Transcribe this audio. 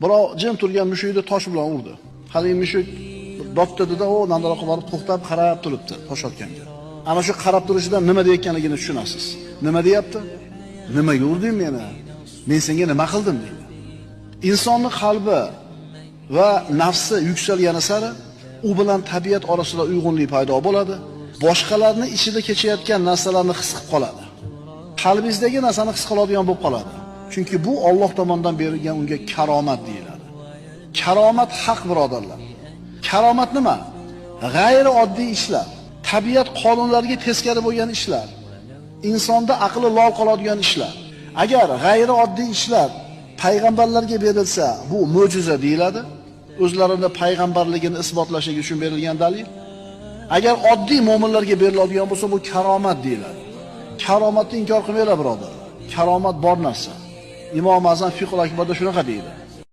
Birov jim turgan mushukni tosh bilan urdi. Haligi mushuk dotdida o nandaroqqa borib to'xtab qarab turibdi tosh otganga. Ana shu qarab turishidan nima deyotganligini tushunasiz. Nima deyapti? Nimaga urding meni? Men senga nima qildim deydi. Insonning qalbi va nafsi yuksalgani sari u bilan tabiat orasida uyg'unlik paydo bo'ladi. Boshqalarning ichida kechayotgan narsalarni his qilib qoladi. Qalbingizdagi narsani his qiladigan bo'lib qoladi. Chunki bu Alloh tomonidan berilgan unga karomat deyiladi. Karomat haq birodarlar. Karomat nima? G'ayri oddiy ishlar, tabiat qonunlariga teskari bo'lgan ishlar, insonda aqli lol qoladigan ishlar. Agar g'ayri oddiy ishlar payg'ambarlarga berilsa, bu mo'jiza deyiladi. O'zlarining payg'ambarligini isbotlashlik uchun berilgan dalil. Agar oddiy mu'minlarga beriladigan bo'lsa, bu karomat deyiladi. Karomatni inkor qilmanglar birodar. Karomat bor narsa. Imom Azam fiqh al-akbarda shunaqa deydi.